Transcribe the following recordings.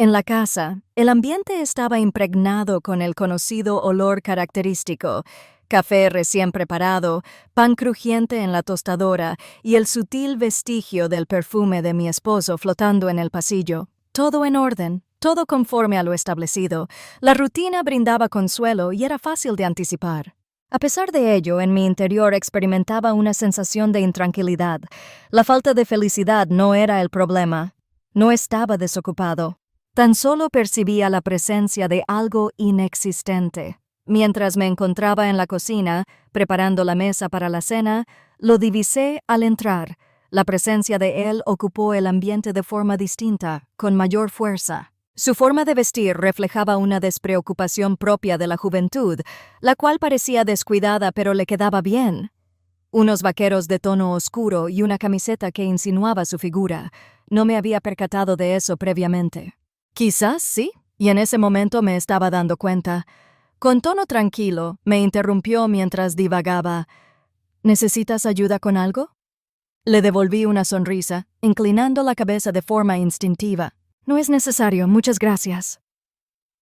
En la casa, el ambiente estaba impregnado con el conocido olor característico: café recién preparado, pan crujiente en la tostadora y el sutil vestigio del perfume de mi esposo flotando en el pasillo. Todo en orden, todo conforme a lo establecido. La rutina brindaba consuelo y era fácil de anticipar. A pesar de ello, en mi interior experimentaba una sensación de intranquilidad. La falta de felicidad no era el problema. No estaba desocupado. Tan solo percibía la presencia de algo inexistente. Mientras me encontraba en la cocina, preparando la mesa para la cena, lo divisé al entrar. La presencia de él ocupó el ambiente de forma distinta, con mayor fuerza. Su forma de vestir reflejaba una despreocupación propia de la juventud, la cual parecía descuidada pero le quedaba bien. Unos vaqueros de tono oscuro y una camiseta que insinuaba su figura. No me había percatado de eso previamente. Quizás sí, y en ese momento me estaba dando cuenta. Con tono tranquilo, me interrumpió mientras divagaba. ¿Necesitas ayuda con algo? Le devolví una sonrisa, inclinando la cabeza de forma instintiva. No es necesario, muchas gracias.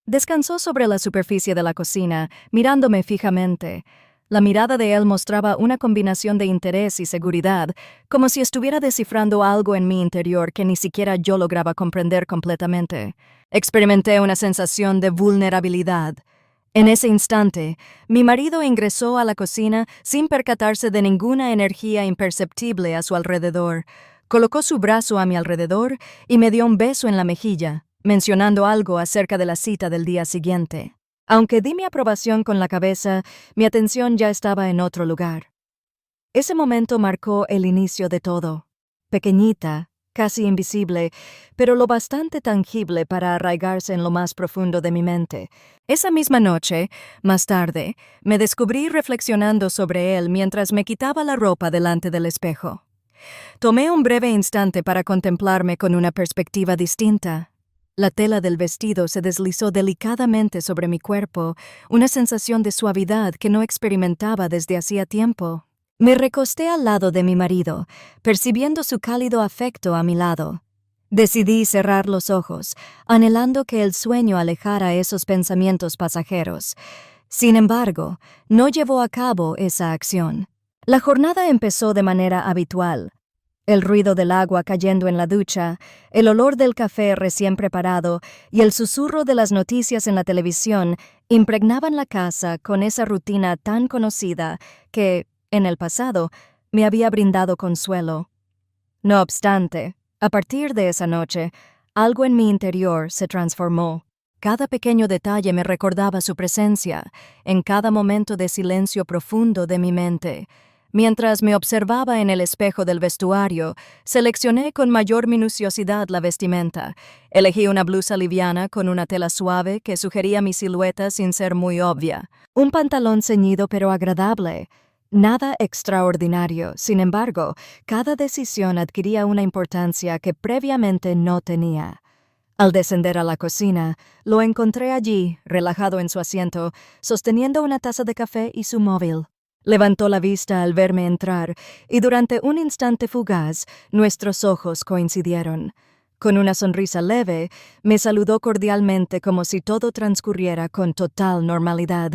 Descansó sobre la superficie de la cocina, mirándome fijamente. La mirada de él mostraba una combinación de interés y seguridad, como si estuviera descifrando algo en mi interior que ni siquiera yo lograba comprender completamente. Experimenté una sensación de vulnerabilidad. En ese instante, mi marido ingresó a la cocina sin percatarse de ninguna energía imperceptible a su alrededor. Colocó su brazo a mi alrededor y me dio un beso en la mejilla, mencionando algo acerca de la cita del día siguiente. Aunque di mi aprobación con la cabeza, mi atención ya estaba en otro lugar. Ese momento marcó el inicio de todo. Pequeñita, casi invisible, pero lo bastante tangible para arraigarse en lo más profundo de mi mente. Esa misma noche, más tarde, me descubrí reflexionando sobre él mientras me quitaba la ropa delante del espejo. Tomé un breve instante para contemplarme con una perspectiva distinta. La tela del vestido se deslizó delicadamente sobre mi cuerpo, una sensación de suavidad que no experimentaba desde hacía tiempo. Me recosté al lado de mi marido, percibiendo su cálido afecto a mi lado. Decidí cerrar los ojos, anhelando que el sueño alejara esos pensamientos pasajeros. Sin embargo, no llevó a cabo esa acción. La jornada empezó de manera habitual. El ruido del agua cayendo en la ducha, el olor del café recién preparado y el susurro de las noticias en la televisión impregnaban la casa con esa rutina tan conocida que, en el pasado, me había brindado consuelo. No obstante, a partir de esa noche, algo en mi interior se transformó. Cada pequeño detalle me recordaba su presencia, en cada momento de silencio profundo de mi mente. Mientras me observaba en el espejo del vestuario, seleccioné con mayor minuciosidad la vestimenta. Elegí una blusa liviana con una tela suave que sugería mi silueta sin ser muy obvia. Un pantalón ceñido pero agradable. Nada extraordinario, sin embargo, cada decisión adquiría una importancia que previamente no tenía. Al descender a la cocina, lo encontré allí, relajado en su asiento, sosteniendo una taza de café y su móvil. Levantó la vista al verme entrar, y durante un instante fugaz, nuestros ojos coincidieron. Con una sonrisa leve, me saludó cordialmente como si todo transcurriera con total normalidad.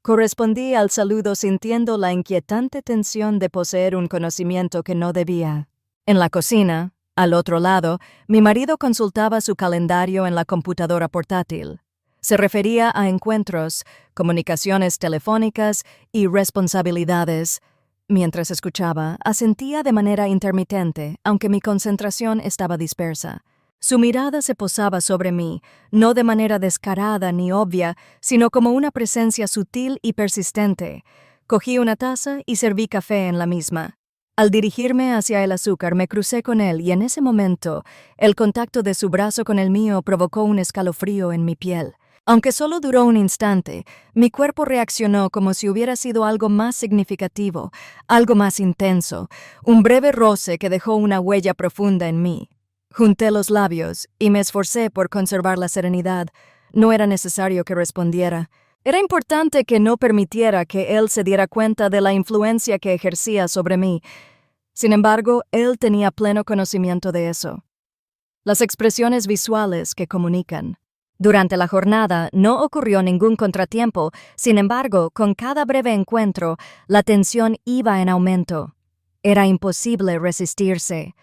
Correspondí al saludo sintiendo la inquietante tensión de poseer un conocimiento que no debía. En la cocina, al otro lado, mi marido consultaba su calendario en la computadora portátil. Se refería a encuentros, comunicaciones telefónicas y responsabilidades. Mientras escuchaba, asentía de manera intermitente, aunque mi concentración estaba dispersa. Su mirada se posaba sobre mí, no de manera descarada ni obvia, sino como una presencia sutil y persistente. Cogí una taza y serví café en la misma. Al dirigirme hacia el azúcar me crucé con él y en ese momento, el contacto de su brazo con el mío provocó un escalofrío en mi piel. Aunque solo duró un instante, mi cuerpo reaccionó como si hubiera sido algo más significativo, algo más intenso, un breve roce que dejó una huella profunda en mí. Junté los labios y me esforcé por conservar la serenidad. No era necesario que respondiera. Era importante que no permitiera que él se diera cuenta de la influencia que ejercía sobre mí. Sin embargo, él tenía pleno conocimiento de eso. Las expresiones visuales que comunican. Durante la jornada no ocurrió ningún contratiempo, sin embargo, con cada breve encuentro, la tensión iba en aumento. Era imposible resistirse.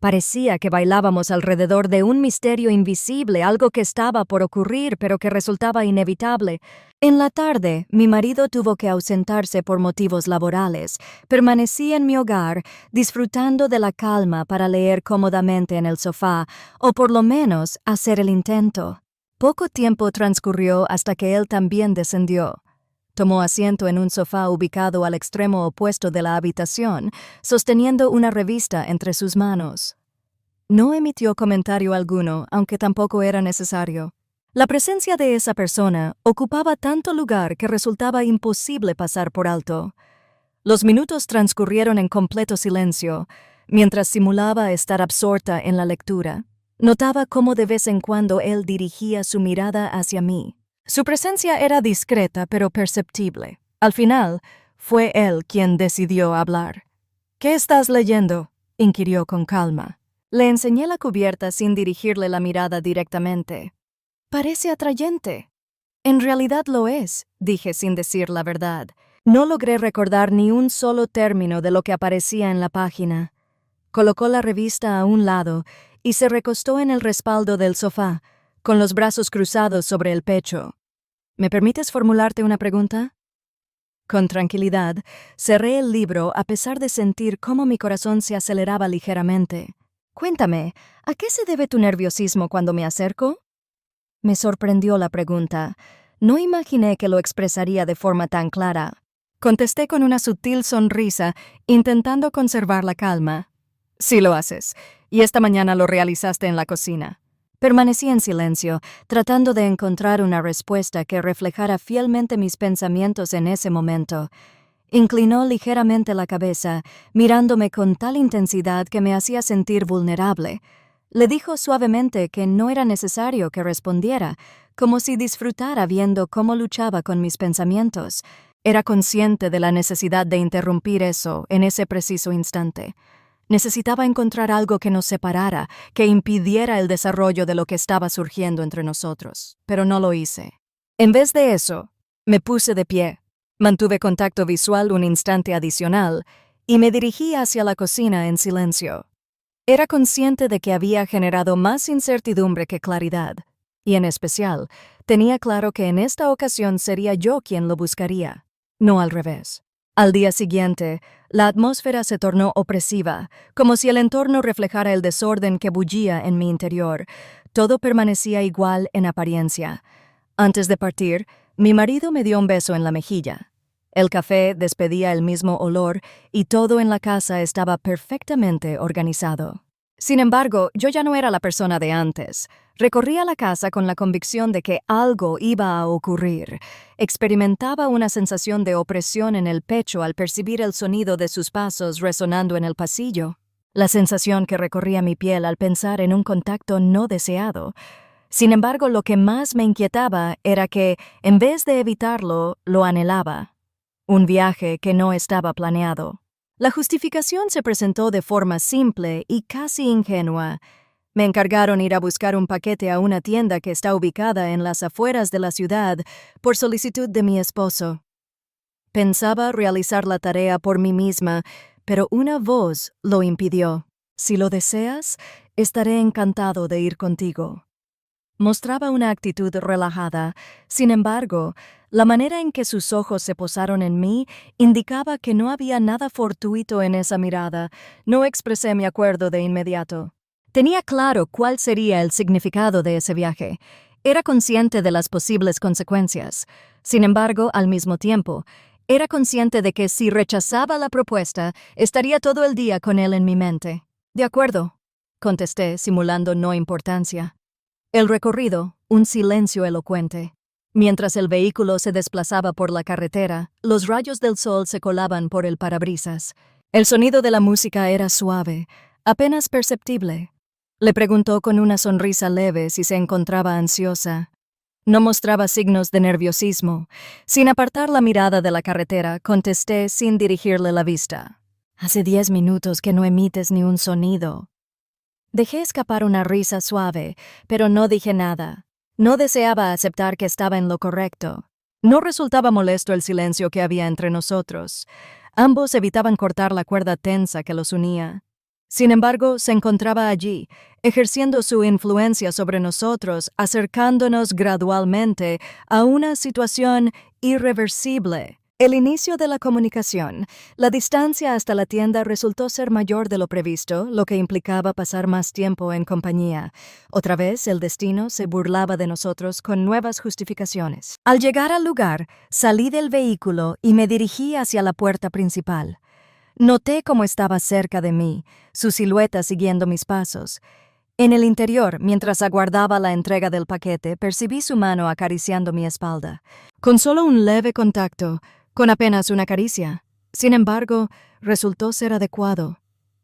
Parecía que bailábamos alrededor de un misterio invisible, algo que estaba por ocurrir pero que resultaba inevitable. En la tarde, mi marido tuvo que ausentarse por motivos laborales. Permanecí en mi hogar, disfrutando de la calma para leer cómodamente en el sofá, o por lo menos hacer el intento. Poco tiempo transcurrió hasta que él también descendió. Tomó asiento en un sofá ubicado al extremo opuesto de la habitación, sosteniendo una revista entre sus manos. No emitió comentario alguno, aunque tampoco era necesario. La presencia de esa persona ocupaba tanto lugar que resultaba imposible pasar por alto. Los minutos transcurrieron en completo silencio, mientras simulaba estar absorta en la lectura. Notaba cómo de vez en cuando él dirigía su mirada hacia mí. Su presencia era discreta pero perceptible. Al final, fue él quien decidió hablar. «¿Qué estás leyendo?», inquirió con calma. Le enseñé la cubierta sin dirigirle la mirada directamente. «Parece atrayente». «En realidad lo es», dije sin decir la verdad. No logré recordar ni un solo término de lo que aparecía en la página. Colocó la revista a un lado y se recostó en el respaldo del sofá, con los brazos cruzados sobre el pecho. «¿Me permites formularte una pregunta?». Con tranquilidad, cerré el libro a pesar de sentir cómo mi corazón se aceleraba ligeramente. «Cuéntame, ¿a qué se debe tu nerviosismo cuando me acerco?». Me sorprendió la pregunta. No imaginé que lo expresaría de forma tan clara. Contesté con una sutil sonrisa, intentando conservar la calma. «Sí lo haces, y esta mañana lo realizaste en la cocina». Permanecí en silencio, tratando de encontrar una respuesta que reflejara fielmente mis pensamientos en ese momento. Inclinó ligeramente la cabeza, mirándome con tal intensidad que me hacía sentir vulnerable. Le dijo suavemente que no era necesario que respondiera, como si disfrutara viendo cómo luchaba con mis pensamientos. Era consciente de la necesidad de interrumpir eso en ese preciso instante. Necesitaba encontrar algo que nos separara, que impidiera el desarrollo de lo que estaba surgiendo entre nosotros, pero no lo hice. En vez de eso, me puse de pie, mantuve contacto visual un instante adicional y me dirigí hacia la cocina en silencio. Era consciente de que había generado más incertidumbre que claridad, y en especial, tenía claro que en esta ocasión sería yo quien lo buscaría, no al revés. Al día siguiente, la atmósfera se tornó opresiva, como si el entorno reflejara el desorden que bullía en mi interior. Todo permanecía igual en apariencia. Antes de partir, mi marido me dio un beso en la mejilla. El café despedía el mismo olor y todo en la casa estaba perfectamente organizado. Sin embargo, yo ya no era la persona de antes. Recorría la casa con la convicción de que algo iba a ocurrir. Experimentaba una sensación de opresión en el pecho al percibir el sonido de sus pasos resonando en el pasillo. La sensación que recorría mi piel al pensar en un contacto no deseado. Sin embargo, lo que más me inquietaba era que, en vez de evitarlo, lo anhelaba. Un viaje que no estaba planeado. La justificación se presentó de forma simple y casi ingenua. Me encargaron ir a buscar un paquete a una tienda que está ubicada en las afueras de la ciudad por solicitud de mi esposo. Pensaba realizar la tarea por mí misma, pero una voz lo impidió. «Si lo deseas, estaré encantado de ir contigo». Mostraba una actitud relajada. Sin embargo, la manera en que sus ojos se posaron en mí indicaba que no había nada fortuito en esa mirada. No expresé mi acuerdo de inmediato. Tenía claro cuál sería el significado de ese viaje. Era consciente de las posibles consecuencias. Sin embargo, al mismo tiempo, era consciente de que si rechazaba la propuesta, estaría todo el día con él en mi mente. «De acuerdo», contesté, simulando no importancia. El recorrido, un silencio elocuente. Mientras el vehículo se desplazaba por la carretera, los rayos del sol se colaban por el parabrisas. El sonido de la música era suave, apenas perceptible. Le preguntó con una sonrisa leve si se encontraba ansiosa. No mostraba signos de nerviosismo. Sin apartar la mirada de la carretera, contesté sin dirigirle la vista. «Hace 10 minutos que no emites ni un sonido». Dejé escapar una risa suave, pero no dije nada. No deseaba aceptar que estaba en lo correcto. No resultaba molesto el silencio que había entre nosotros. Ambos evitaban cortar la cuerda tensa que los unía. Sin embargo, se encontraba allí, ejerciendo su influencia sobre nosotros, acercándonos gradualmente a una situación irreversible. El inicio de la comunicación. La distancia hasta la tienda resultó ser mayor de lo previsto, lo que implicaba pasar más tiempo en compañía. Otra vez, el destino se burlaba de nosotros con nuevas justificaciones. Al llegar al lugar, salí del vehículo y me dirigí hacia la puerta principal. Noté cómo estaba cerca de mí, su silueta siguiendo mis pasos. En el interior, mientras aguardaba la entrega del paquete, percibí su mano acariciando mi espalda. Con solo un leve contacto, con apenas una caricia. Sin embargo, resultó ser adecuado.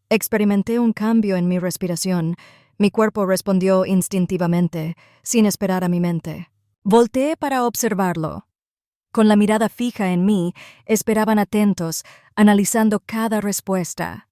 Experimenté un cambio en mi respiración. Mi cuerpo respondió instintivamente, sin esperar a mi mente. Volteé para observarlo. Con la mirada fija en mí, esperaban atentos, analizando cada respuesta.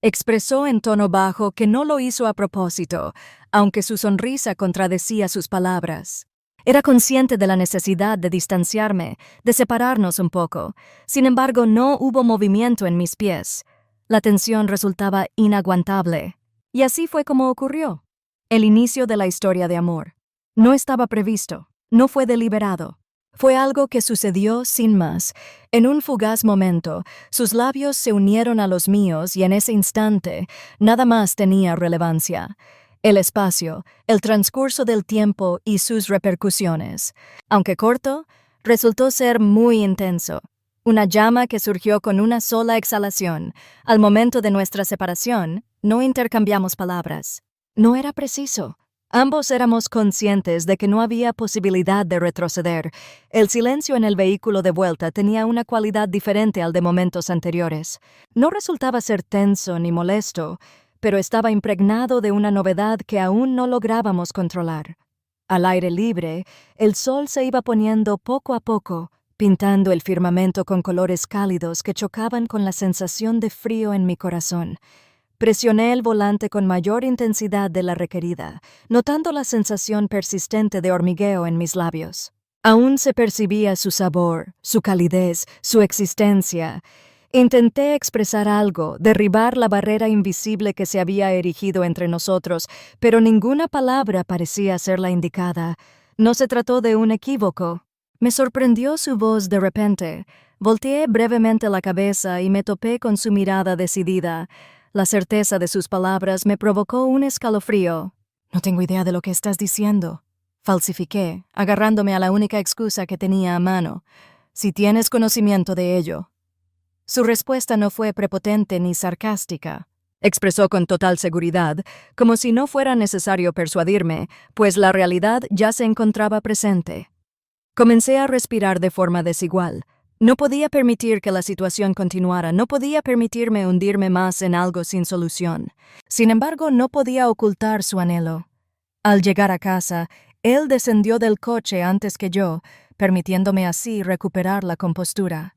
Expresó en tono bajo que no lo hizo a propósito, aunque su sonrisa contradecía sus palabras. Era consciente de la necesidad de distanciarme, de separarnos un poco. Sin embargo, no hubo movimiento en mis pies. La tensión resultaba inaguantable. Y así fue como ocurrió. El inicio de la historia de amor. No estaba previsto, no fue deliberado. Fue algo que sucedió sin más. En un fugaz momento, sus labios se unieron a los míos y en ese instante, nada más tenía relevancia. El espacio, el transcurso del tiempo y sus repercusiones. Aunque corto, resultó ser muy intenso. Una llama que surgió con una sola exhalación. Al momento de nuestra separación, no intercambiamos palabras. No era preciso. Ambos éramos conscientes de que no había posibilidad de retroceder. El silencio en el vehículo de vuelta tenía una cualidad diferente al de momentos anteriores. No resultaba ser tenso ni molesto, pero estaba impregnado de una novedad que aún no lográbamos controlar. Al aire libre, el sol se iba poniendo poco a poco, pintando el firmamento con colores cálidos que chocaban con la sensación de frío en mi corazón. Presioné el volante con mayor intensidad de la requerida, notando la sensación persistente de hormigueo en mis labios. Aún se percibía su sabor, su calidez, su existencia. Intenté expresar algo, derribar la barrera invisible que se había erigido entre nosotros, pero ninguna palabra parecía ser la indicada. No se trató de un equívoco. Me sorprendió su voz de repente. Volteé brevemente la cabeza y me topé con su mirada decidida. La certeza de sus palabras me provocó un escalofrío. «No tengo idea de lo que estás diciendo», falsifiqué, agarrándome a la única excusa que tenía a mano. «Si tienes conocimiento de ello». Su respuesta no fue prepotente ni sarcástica. Expresó con total seguridad, como si no fuera necesario persuadirme, pues la realidad ya se encontraba presente. Comencé a respirar de forma desigual. No podía permitir que la situación continuara, no podía permitirme hundirme más en algo sin solución. Sin embargo, no podía ocultar su anhelo. Al llegar a casa, él descendió del coche antes que yo, permitiéndome así recuperar la compostura.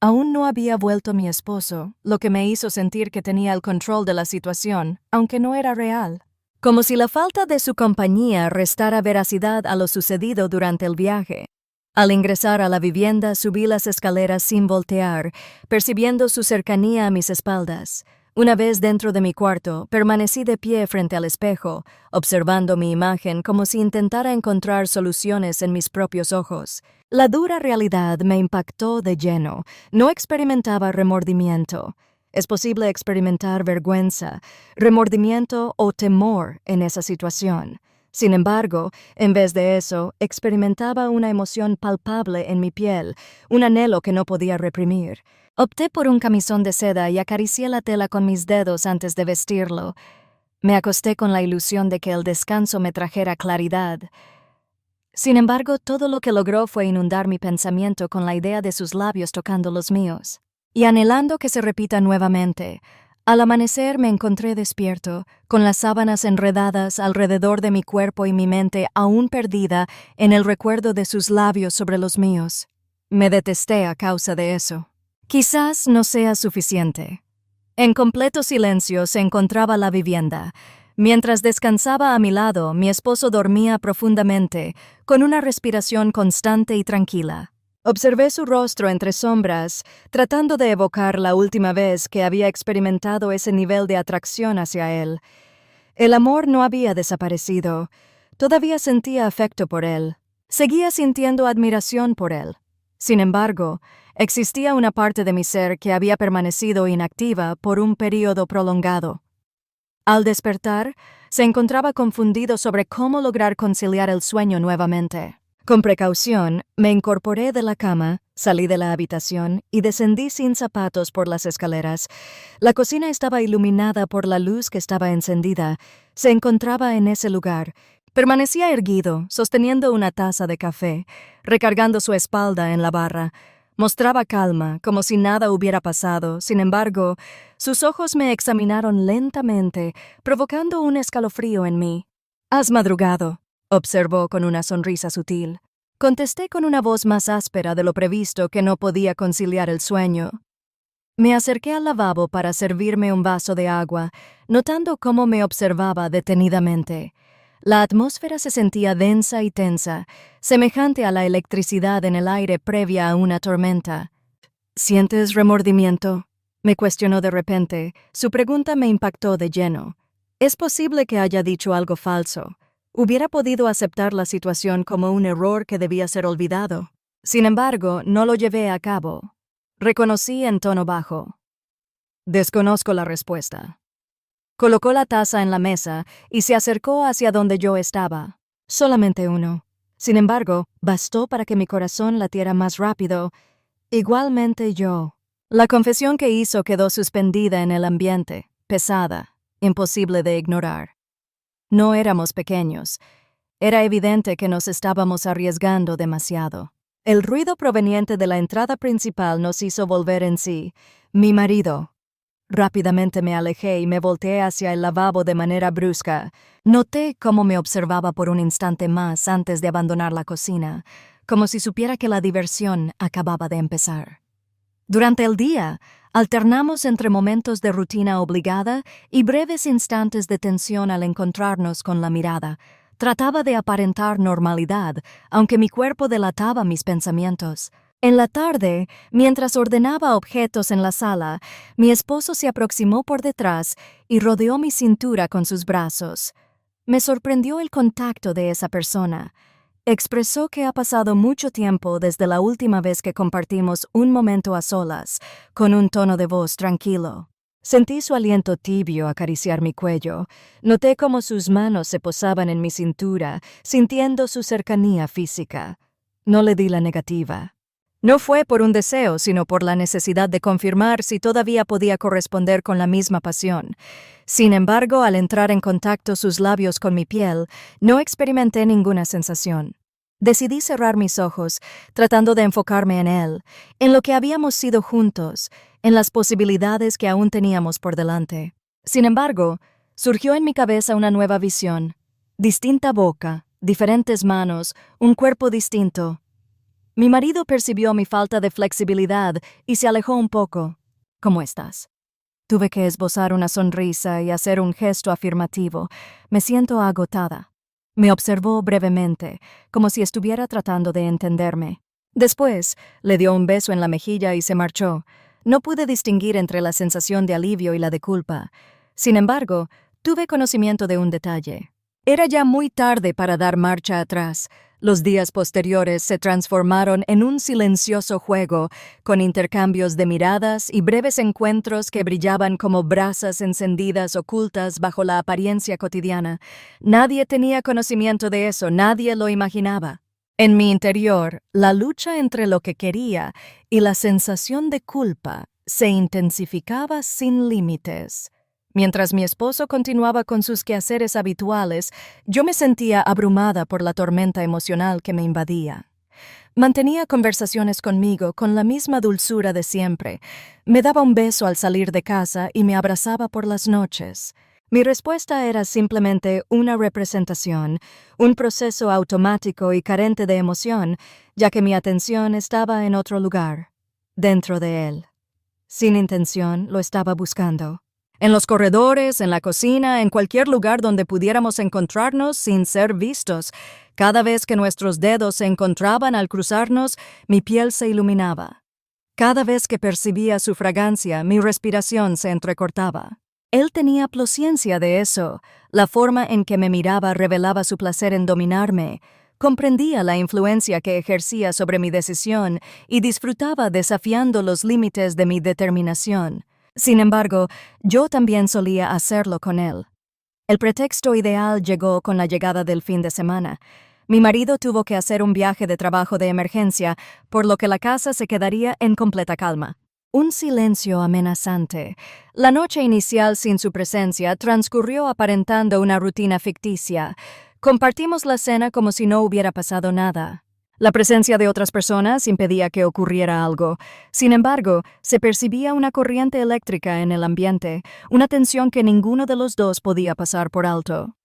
Aún no había vuelto mi esposo, lo que me hizo sentir que tenía el control de la situación, aunque no era real. Como si la falta de su compañía restara veracidad a lo sucedido durante el viaje. Al ingresar a la vivienda subí las escaleras sin voltear, percibiendo su cercanía a mis espaldas. Una vez dentro de mi cuarto, permanecí de pie frente al espejo, observando mi imagen como si intentara encontrar soluciones en mis propios ojos. La dura realidad me impactó de lleno. No experimentaba remordimiento. Es posible experimentar vergüenza, remordimiento o temor en esa situación. Sin embargo, en vez de eso, experimentaba una emoción palpable en mi piel, un anhelo que no podía reprimir. Opté por un camisón de seda y acaricié la tela con mis dedos antes de vestirlo. Me acosté con la ilusión de que el descanso me trajera claridad. Sin embargo, todo lo que logró fue inundar mi pensamiento con la idea de sus labios tocando los míos. Y anhelando que se repita nuevamente, al amanecer me encontré despierto, con las sábanas enredadas alrededor de mi cuerpo y mi mente aún perdida en el recuerdo de sus labios sobre los míos. Me detesté a causa de eso. Quizás no sea suficiente. En completo silencio se encontraba la vivienda. Mientras descansaba a mi lado, mi esposo dormía profundamente, con una respiración constante y tranquila. Observé su rostro entre sombras, tratando de evocar la última vez que había experimentado ese nivel de atracción hacia él. El amor no había desaparecido. Todavía sentía afecto por él. Seguía sintiendo admiración por él. Sin embargo, existía una parte de mi ser que había permanecido inactiva por un período prolongado. Al despertar, se encontraba confundido sobre cómo lograr conciliar el sueño nuevamente. Con precaución, me incorporé de la cama, salí de la habitación y descendí sin zapatos por las escaleras. La cocina estaba iluminada por la luz que estaba encendida. Se encontraba en ese lugar. Permanecía erguido, sosteniendo una taza de café, recargando su espalda en la barra. Mostraba calma, como si nada hubiera pasado. Sin embargo, sus ojos me examinaron lentamente, provocando un escalofrío en mí. «Has madrugado», observó con una sonrisa sutil. Contesté con una voz más áspera de lo previsto que no podía conciliar el sueño. Me acerqué al lavabo para servirme un vaso de agua, notando cómo me observaba detenidamente. La atmósfera se sentía densa y tensa, semejante a la electricidad en el aire previa a una tormenta. «¿Sientes remordimiento?», me cuestionó de repente. Su pregunta me impactó de lleno. Es posible que haya dicho algo falso. Hubiera podido aceptar la situación como un error que debía ser olvidado. Sin embargo, no lo llevé a cabo. Reconocí en tono bajo. «Desconozco la respuesta». Colocó la taza en la mesa y se acercó hacia donde yo estaba. Solamente uno. Sin embargo, bastó para que mi corazón latiera más rápido. Igualmente yo. La confesión que hizo quedó suspendida en el ambiente, pesada, imposible de ignorar. No éramos pequeños. Era evidente que nos estábamos arriesgando demasiado. El ruido proveniente de la entrada principal nos hizo volver en sí. Mi marido. Rápidamente me alejé y me volteé hacia el lavabo de manera brusca. Noté cómo me observaba por un instante más antes de abandonar la cocina, como si supiera que la diversión acababa de empezar. Durante el día, alternamos entre momentos de rutina obligada y breves instantes de tensión al encontrarnos con la mirada. Trataba de aparentar normalidad, aunque mi cuerpo delataba mis pensamientos. En la tarde, mientras ordenaba objetos en la sala, mi esposo se aproximó por detrás y rodeó mi cintura con sus brazos. Me sorprendió el contacto de esa persona. Expresó que ha pasado mucho tiempo desde la última vez que compartimos un momento a solas, con un tono de voz tranquilo. Sentí su aliento tibio acariciar mi cuello. Noté cómo sus manos se posaban en mi cintura, sintiendo su cercanía física. No le di la negativa. No fue por un deseo, sino por la necesidad de confirmar si todavía podía corresponder con la misma pasión. Sin embargo, al entrar en contacto sus labios con mi piel, no experimenté ninguna sensación. Decidí cerrar mis ojos, tratando de enfocarme en él, en lo que habíamos sido juntos, en las posibilidades que aún teníamos por delante. Sin embargo, surgió en mi cabeza una nueva visión. Distinta boca, diferentes manos, un cuerpo distinto. Mi marido percibió mi falta de flexibilidad y se alejó un poco. «¿Cómo estás?». Tuve que esbozar una sonrisa y hacer un gesto afirmativo. «Me siento agotada». Me observó brevemente, como si estuviera tratando de entenderme. Después, le dio un beso en la mejilla y se marchó. No pude distinguir entre la sensación de alivio y la de culpa. Sin embargo, tuve conocimiento de un detalle. Era ya muy tarde para dar marcha atrás. Los días posteriores se transformaron en un silencioso juego, con intercambios de miradas y breves encuentros que brillaban como brasas encendidas ocultas bajo la apariencia cotidiana. Nadie tenía conocimiento de eso, nadie lo imaginaba. En mi interior, la lucha entre lo que quería y la sensación de culpa se intensificaba sin límites. Mientras mi esposo continuaba con sus quehaceres habituales, yo me sentía abrumada por la tormenta emocional que me invadía. Mantenía conversaciones conmigo con la misma dulzura de siempre. Me daba un beso al salir de casa y me abrazaba por las noches. Mi respuesta era simplemente una representación, un proceso automático y carente de emoción, ya que mi atención estaba en otro lugar, dentro de él. Sin intención, lo estaba buscando. En los corredores, en la cocina, en cualquier lugar donde pudiéramos encontrarnos sin ser vistos. Cada vez que nuestros dedos se encontraban al cruzarnos, mi piel se iluminaba. Cada vez que percibía su fragancia, mi respiración se entrecortaba. Él tenía paciencia de eso. La forma en que me miraba revelaba su placer en dominarme. Comprendía la influencia que ejercía sobre mi decisión y disfrutaba desafiando los límites de mi determinación. Sin embargo, yo también solía hacerlo con él. El pretexto ideal llegó con la llegada del fin de semana. Mi marido tuvo que hacer un viaje de trabajo de emergencia, por lo que la casa se quedaría en completa calma. Un silencio amenazante. La noche inicial sin su presencia transcurrió aparentando una rutina ficticia. Compartimos la cena como si no hubiera pasado nada. La presencia de otras personas impedía que ocurriera algo. Sin embargo, se percibía una corriente eléctrica en el ambiente, una tensión que ninguno de los dos podía pasar por alto.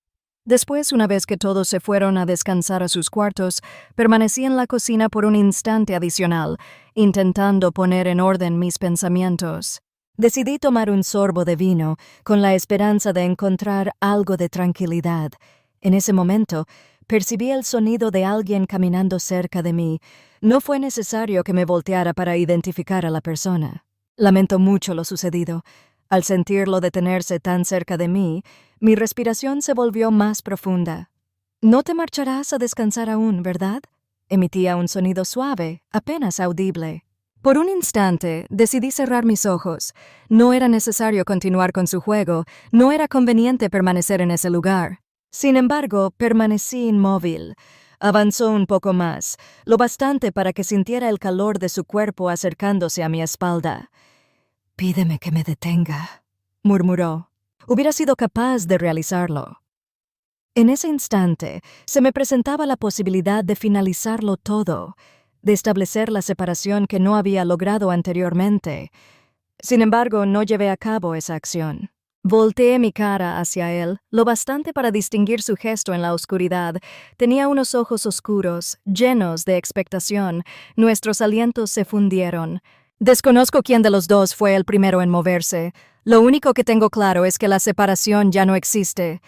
Después, una vez que todos se fueron a descansar a sus cuartos, permanecí en la cocina por un instante adicional, intentando poner en orden mis pensamientos. Decidí tomar un sorbo de vino, con la esperanza de encontrar algo de tranquilidad. En ese momento, percibí el sonido de alguien caminando cerca de mí. No fue necesario que me volteara para identificar a la persona. Lamento mucho lo sucedido. Al sentirlo detenerse tan cerca de mí, mi respiración se volvió más profunda. «No te marcharás a descansar aún, ¿verdad?», emitía un sonido suave, apenas audible. Por un instante, decidí cerrar mis ojos. No era necesario continuar con su juego, no era conveniente permanecer en ese lugar. Sin embargo, permanecí inmóvil. Avanzó un poco más, lo bastante para que sintiera el calor de su cuerpo acercándose a mi espalda. «Pídeme que me detenga», murmuró. Hubiera sido capaz de realizarlo. En ese instante, se me presentaba la posibilidad de finalizarlo todo, de establecer la separación que no había logrado anteriormente. Sin embargo, no llevé a cabo esa acción. Volteé mi cara hacia él, lo bastante para distinguir su gesto en la oscuridad. Tenía unos ojos oscuros, llenos de expectación. Nuestros alientos se fundieron. Desconozco quién de los dos fue el primero en moverse. Lo único que tengo claro es que la separación ya no existe.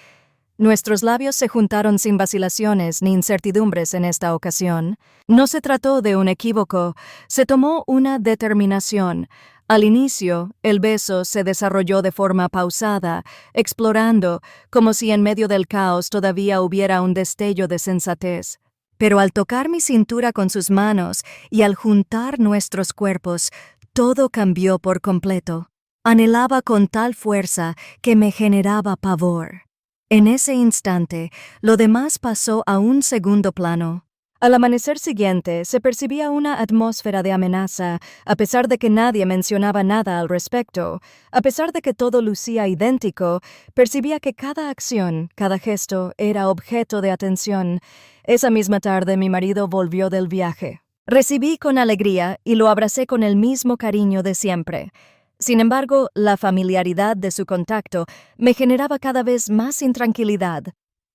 Nuestros labios se juntaron sin vacilaciones ni incertidumbres en esta ocasión. No se trató de un equívoco, se tomó una determinación. Al inicio, el beso se desarrolló de forma pausada, explorando, como si en medio del caos todavía hubiera un destello de sensatez. Pero al tocar mi cintura con sus manos y al juntar nuestros cuerpos, todo cambió por completo. Anhelaba con tal fuerza que me generaba pavor. En ese instante, lo demás pasó a un segundo plano. Al amanecer siguiente, se percibía una atmósfera de amenaza, a pesar de que nadie mencionaba nada al respecto. A pesar de que todo lucía idéntico, percibía que cada acción, cada gesto, era objeto de atención. Esa misma tarde mi marido volvió del viaje. Recibí con alegría y lo abracé con el mismo cariño de siempre. Sin embargo, la familiaridad de su contacto me generaba cada vez más intranquilidad.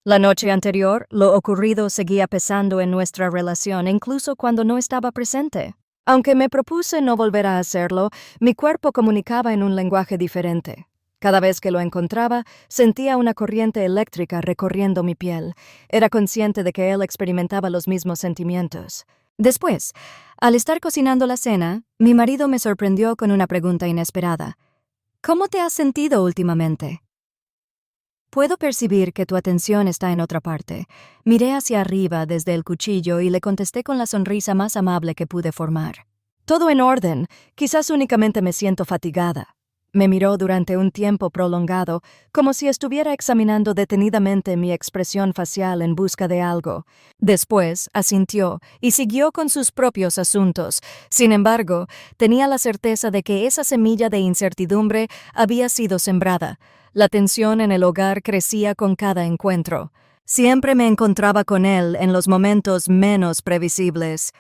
La noche anterior, lo ocurrido seguía pesando en nuestra relación incluso cuando no estaba presente. Aunque me propuse no volver a hacerlo, mi cuerpo comunicaba en un lenguaje diferente. Cada vez que lo encontraba, sentía una corriente eléctrica recorriendo mi piel. Era consciente de que él experimentaba los mismos sentimientos. Después, al estar cocinando la cena, mi marido me sorprendió con una pregunta inesperada. «¿Cómo te has sentido últimamente?» «Puedo percibir que tu atención está en otra parte». Miré hacia arriba desde el cuchillo y le contesté con la sonrisa más amable que pude formar. «Todo en orden, quizás únicamente me siento fatigada». Me miró durante un tiempo prolongado, como si estuviera examinando detenidamente mi expresión facial en busca de algo. Después asintió y siguió con sus propios asuntos. Sin embargo, tenía la certeza de que esa semilla de incertidumbre había sido sembrada. La tensión en el hogar crecía con cada encuentro. Siempre me encontraba con él en los momentos menos previsibles.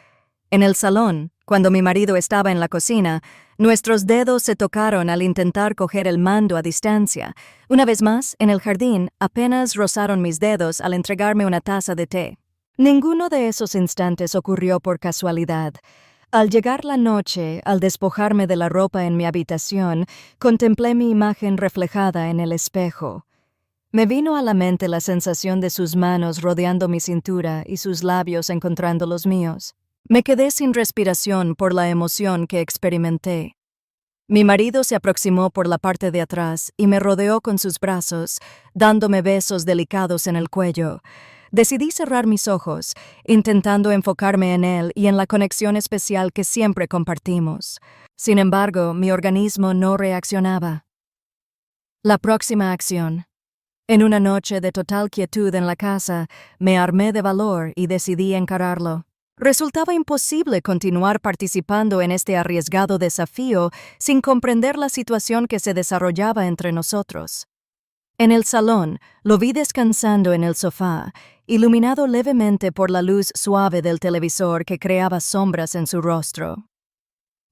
En el salón, cuando mi marido estaba en la cocina, nuestros dedos se tocaron al intentar coger el mando a distancia. Una vez más, en el jardín, apenas rozaron mis dedos al entregarme una taza de té. Ninguno de esos instantes ocurrió por casualidad. Al llegar la noche, al despojarme de la ropa en mi habitación, contemplé mi imagen reflejada en el espejo. Me vino a la mente la sensación de sus manos rodeando mi cintura y sus labios encontrando los míos. Me quedé sin respiración por la emoción que experimenté. Mi marido se aproximó por la parte de atrás y me rodeó con sus brazos, dándome besos delicados en el cuello. Decidí cerrar mis ojos, intentando enfocarme en él y en la conexión especial que siempre compartimos. Sin embargo, mi organismo no reaccionaba. La próxima acción. En una noche de total quietud en la casa, me armé de valor y decidí encararlo. Resultaba imposible continuar participando en este arriesgado desafío sin comprender la situación que se desarrollaba entre nosotros. En el salón, lo vi descansando en el sofá, iluminado levemente por la luz suave del televisor que creaba sombras en su rostro.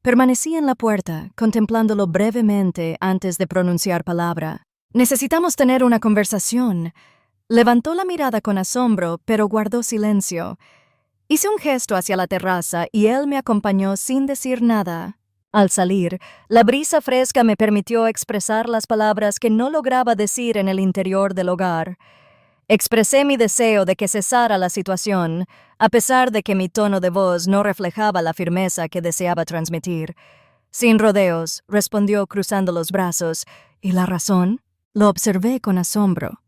Permanecí en la puerta, contemplándolo brevemente antes de pronunciar palabra. «Necesitamos tener una conversación». Levantó la mirada con asombro, pero guardó silencio. Hice un gesto hacia la terraza y él me acompañó sin decir nada. Al salir, la brisa fresca me permitió expresar las palabras que no lograba decir en el interior del hogar. Expresé mi deseo de que cesara la situación, a pesar de que mi tono de voz no reflejaba la firmeza que deseaba transmitir. Sin rodeos, respondió cruzando los brazos. ¿Y la razón? Lo observé con asombro.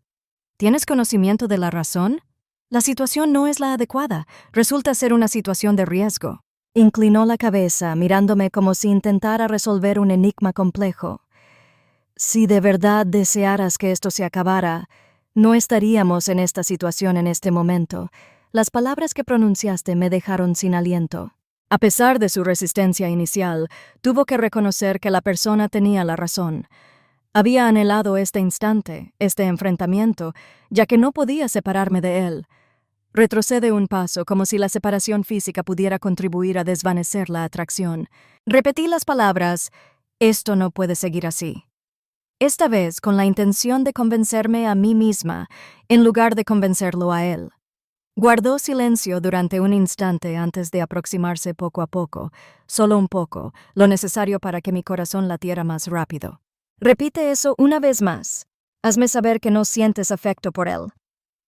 ¿Tienes conocimiento de la razón? La situación no es la adecuada. Resulta ser una situación de riesgo. Inclinó la cabeza, mirándome como si intentara resolver un enigma complejo. Si de verdad desearas que esto se acabara, no estaríamos en esta situación en este momento. Las palabras que pronunciaste me dejaron sin aliento. A pesar de su resistencia inicial, tuvo que reconocer que la persona tenía la razón. Había anhelado este instante, este enfrentamiento, ya que no podía separarme de él. Retrocede un paso como si la separación física pudiera contribuir a desvanecer la atracción. Repetí las palabras, «Esto no puede seguir así». Esta vez con la intención de convencerme a mí misma, en lugar de convencerlo a él. Guardó silencio durante un instante antes de aproximarse poco a poco, solo un poco, lo necesario para que mi corazón latiera más rápido. «Repite eso una vez más. Hazme saber que no sientes afecto por él».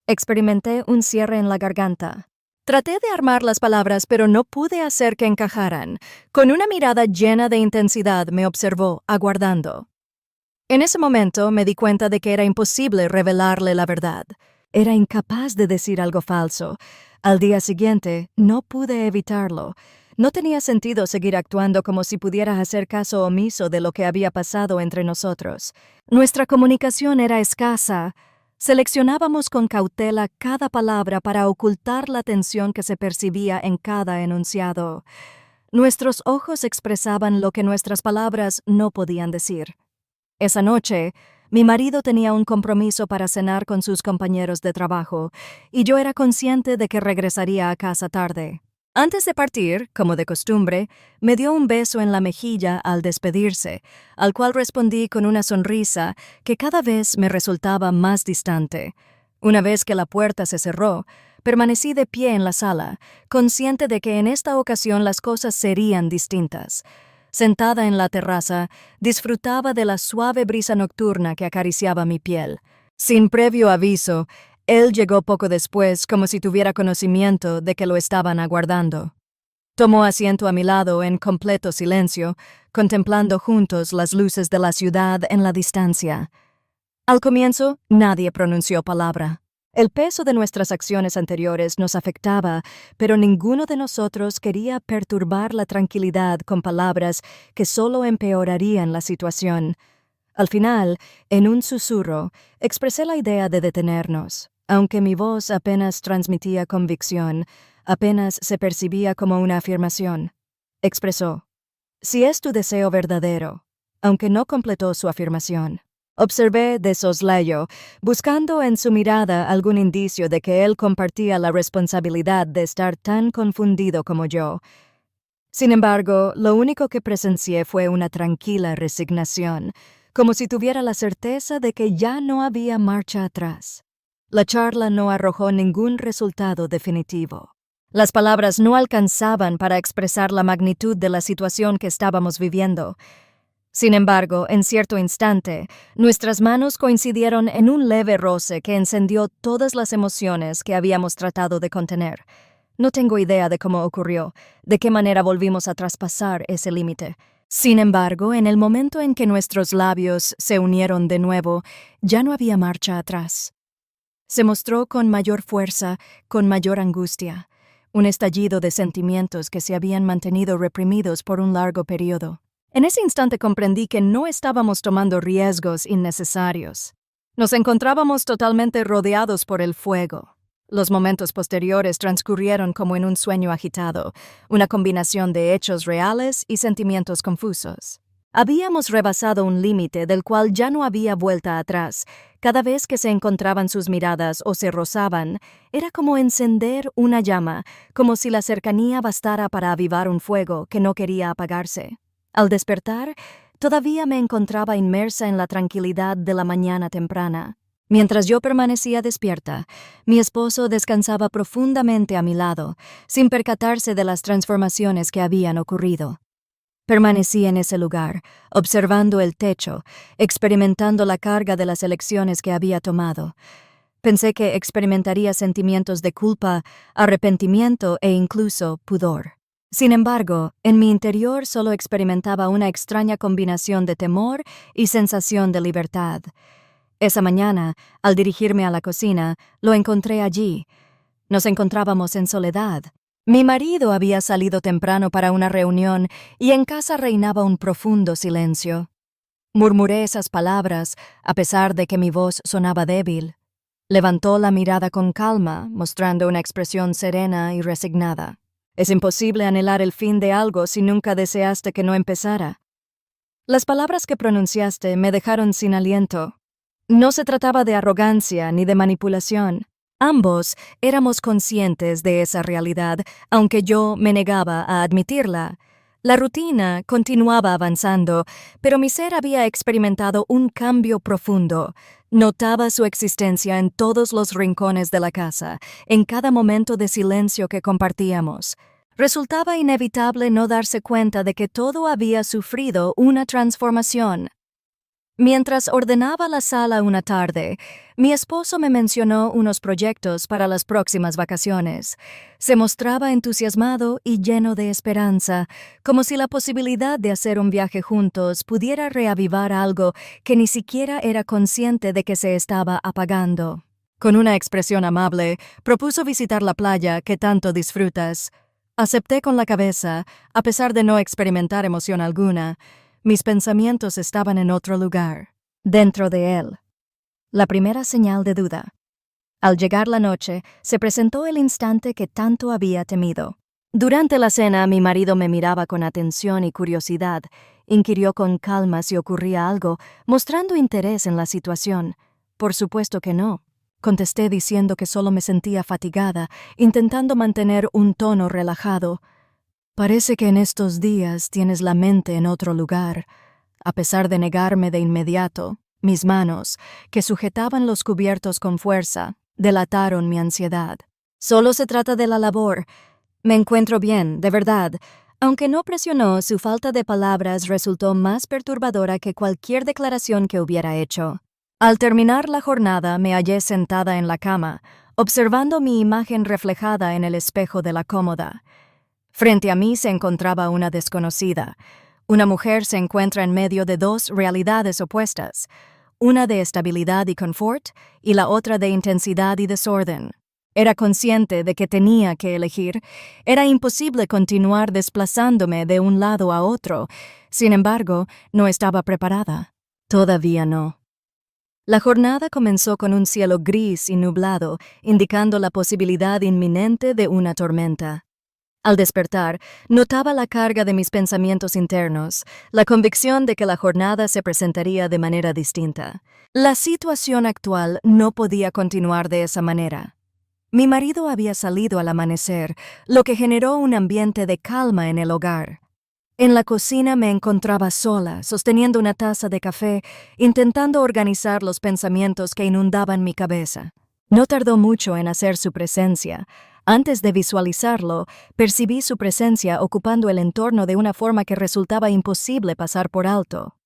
Experimenté un cierre en la garganta. Traté de armar las palabras, pero no pude hacer que encajaran. Con una mirada llena de intensidad me observó, aguardando. En ese momento me di cuenta de que era imposible revelarle la verdad. Era incapaz de decir algo falso. Al día siguiente, no pude evitarlo. No tenía sentido seguir actuando como si pudiera hacer caso omiso de lo que había pasado entre nosotros. Nuestra comunicación era escasa. Seleccionábamos con cautela cada palabra para ocultar la tensión que se percibía en cada enunciado. Nuestros ojos expresaban lo que nuestras palabras no podían decir. Esa noche, mi marido tenía un compromiso para cenar con sus compañeros de trabajo, y yo era consciente de que regresaría a casa tarde. Antes de partir, como de costumbre, me dio un beso en la mejilla al despedirse, al cual respondí con una sonrisa que cada vez me resultaba más distante. Una vez que la puerta se cerró, permanecí de pie en la sala, consciente de que en esta ocasión las cosas serían distintas. Sentada en la terraza, disfrutaba de la suave brisa nocturna que acariciaba mi piel. Sin previo aviso, él llegó poco después como si tuviera conocimiento de que lo estaban aguardando. Tomó asiento a mi lado en completo silencio, contemplando juntos las luces de la ciudad en la distancia. Al comienzo, nadie pronunció palabra. El peso de nuestras acciones anteriores nos afectaba, pero ninguno de nosotros quería perturbar la tranquilidad con palabras que solo empeorarían la situación. Al final, en un susurro, expresé la idea de detenernos. Aunque mi voz apenas transmitía convicción, apenas se percibía como una afirmación. Expresó, «Si es tu deseo verdadero», aunque no completó su afirmación. Observé de soslayo, buscando en su mirada algún indicio de que él compartía la responsabilidad de estar tan confundido como yo. Sin embargo, lo único que presencié fue una tranquila resignación, como si tuviera la certeza de que ya no había marcha atrás. La charla no arrojó ningún resultado definitivo. Las palabras no alcanzaban para expresar la magnitud de la situación que estábamos viviendo. Sin embargo, en cierto instante, nuestras manos coincidieron en un leve roce que encendió todas las emociones que habíamos tratado de contener. No tengo idea de cómo ocurrió, de qué manera volvimos a traspasar ese límite. Sin embargo, en el momento en que nuestros labios se unieron de nuevo, ya no había marcha atrás. Se mostró con mayor fuerza, con mayor angustia, un estallido de sentimientos que se habían mantenido reprimidos por un largo periodo. En ese instante comprendí que no estábamos tomando riesgos innecesarios. Nos encontrábamos totalmente rodeados por el fuego. Los momentos posteriores transcurrieron como en un sueño agitado, una combinación de hechos reales y sentimientos confusos. Habíamos rebasado un límite del cual ya no había vuelta atrás. Cada vez que se encontraban sus miradas o se rozaban, era como encender una llama, como si la cercanía bastara para avivar un fuego que no quería apagarse. Al despertar, todavía me encontraba inmersa en la tranquilidad de la mañana temprana. Mientras yo permanecía despierta, mi esposo descansaba profundamente a mi lado, sin percatarse de las transformaciones que habían ocurrido. Permanecí en ese lugar, observando el techo, experimentando la carga de las elecciones que había tomado. Pensé que experimentaría sentimientos de culpa, arrepentimiento e incluso pudor. Sin embargo, en mi interior solo experimentaba una extraña combinación de temor y sensación de libertad. Esa mañana, al dirigirme a la cocina, lo encontré allí. Nos encontrábamos en soledad. Mi marido había salido temprano para una reunión y en casa reinaba un profundo silencio. Murmuré esas palabras, a pesar de que mi voz sonaba débil. Levantó la mirada con calma, mostrando una expresión serena y resignada. Es imposible anhelar el fin de algo si nunca deseaste que no empezara. Las palabras que pronunciaste me dejaron sin aliento. No se trataba de arrogancia ni de manipulación. Ambos éramos conscientes de esa realidad, aunque yo me negaba a admitirla. La rutina continuaba avanzando, pero mi ser había experimentado un cambio profundo. Notaba su existencia en todos los rincones de la casa, en cada momento de silencio que compartíamos. Resultaba inevitable no darse cuenta de que todo había sufrido una transformación. Mientras ordenaba la sala una tarde, mi esposo me mencionó unos proyectos para las próximas vacaciones. Se mostraba entusiasmado y lleno de esperanza, como si la posibilidad de hacer un viaje juntos pudiera reavivar algo que ni siquiera era consciente de que se estaba apagando. Con una expresión amable, propuso visitar la playa que tanto disfrutas. Acepté con la cabeza, a pesar de no experimentar emoción alguna. Mis pensamientos estaban en otro lugar, dentro de él. La primera señal de duda. Al llegar la noche, se presentó el instante que tanto había temido. Durante la cena, mi marido me miraba con atención y curiosidad. Inquirió con calma si ocurría algo, mostrando interés en la situación. Por supuesto que no. Contesté diciendo que solo me sentía fatigada, intentando mantener un tono relajado. Parece que en estos días tienes la mente en otro lugar. A pesar de negarme de inmediato, mis manos, que sujetaban los cubiertos con fuerza, delataron mi ansiedad. Solo se trata de la labor. Me encuentro bien, de verdad. Aunque no presionó, su falta de palabras resultó más perturbadora que cualquier declaración que hubiera hecho. Al terminar la jornada, me hallé sentada en la cama, observando mi imagen reflejada en el espejo de la cómoda. Frente a mí se encontraba una desconocida. Una mujer se encuentra en medio de dos realidades opuestas, una de estabilidad y confort y la otra de intensidad y desorden. Era consciente de que tenía que elegir. Era imposible continuar desplazándome de un lado a otro. Sin embargo, no estaba preparada. Todavía no. La jornada comenzó con un cielo gris y nublado, indicando la posibilidad inminente de una tormenta. Al despertar, notaba la carga de mis pensamientos internos, la convicción de que la jornada se presentaría de manera distinta. La situación actual no podía continuar de esa manera. Mi marido había salido al amanecer, lo que generó un ambiente de calma en el hogar. En la cocina me encontraba sola, sosteniendo una taza de café, intentando organizar los pensamientos que inundaban mi cabeza. No tardó mucho en hacer su presencia. Antes de visualizarlo, percibí su presencia ocupando el entorno de una forma que resultaba imposible pasar por alto.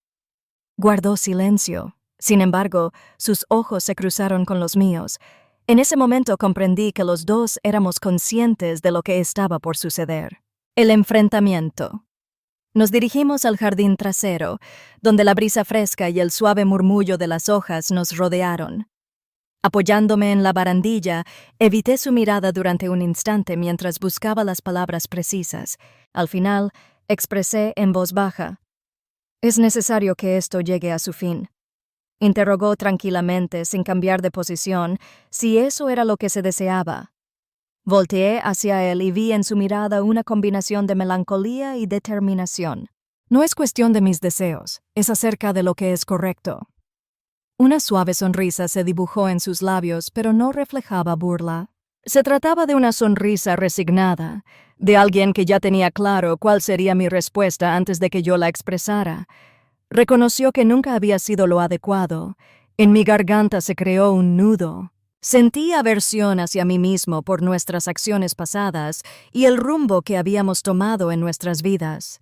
Guardó silencio. Sin embargo, sus ojos se cruzaron con los míos. En ese momento comprendí que los dos éramos conscientes de lo que estaba por suceder. El enfrentamiento. Nos dirigimos al jardín trasero, donde la brisa fresca y el suave murmullo de las hojas nos rodearon. Apoyándome en la barandilla, evité su mirada durante un instante mientras buscaba las palabras precisas. Al final, expresé en voz baja: «Es necesario que esto llegue a su fin». Interrogó tranquilamente, sin cambiar de posición, si eso era lo que se deseaba. Volteé hacia él y vi en su mirada una combinación de melancolía y determinación. No es cuestión de mis deseos, es acerca de lo que es correcto. Una suave sonrisa se dibujó en sus labios, pero no reflejaba burla. Se trataba de una sonrisa resignada, de alguien que ya tenía claro cuál sería mi respuesta antes de que yo la expresara. Reconoció que nunca había sido lo adecuado. En mi garganta se creó un nudo. Sentí aversión hacia mí mismo por nuestras acciones pasadas y el rumbo que habíamos tomado en nuestras vidas.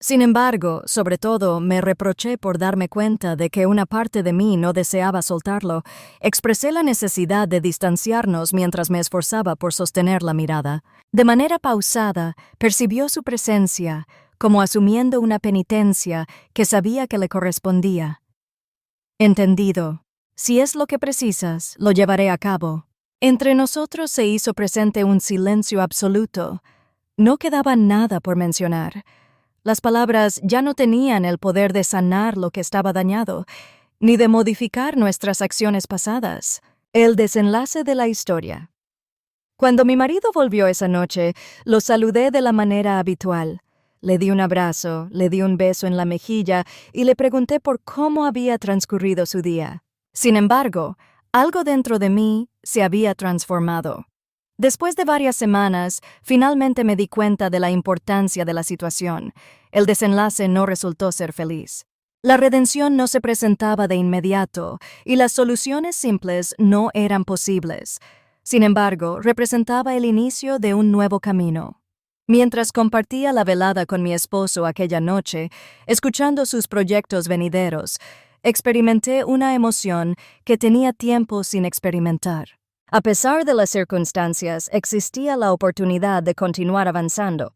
Sin embargo, sobre todo, me reproché por darme cuenta de que una parte de mí no deseaba soltarlo. Expresé la necesidad de distanciarnos mientras me esforzaba por sostener la mirada. De manera pausada, percibió su presencia, como asumiendo una penitencia que sabía que le correspondía. «Entendido. Si es lo que precisas, lo llevaré a cabo». Entre nosotros se hizo presente un silencio absoluto. No quedaba nada por mencionar. Las palabras ya no tenían el poder de sanar lo que estaba dañado, ni de modificar nuestras acciones pasadas. El desenlace de la historia. Cuando mi marido volvió esa noche, lo saludé de la manera habitual. Le di un abrazo, le di un beso en la mejilla y le pregunté por cómo había transcurrido su día. Sin embargo, algo dentro de mí se había transformado. Después de varias semanas, finalmente me di cuenta de la importancia de la situación. El desenlace no resultó ser feliz. La redención no se presentaba de inmediato y las soluciones simples no eran posibles. Sin embargo, representaba el inicio de un nuevo camino. Mientras compartía la velada con mi esposo aquella noche, escuchando sus proyectos venideros, experimenté una emoción que tenía tiempo sin experimentar. A pesar de las circunstancias, existía la oportunidad de continuar avanzando.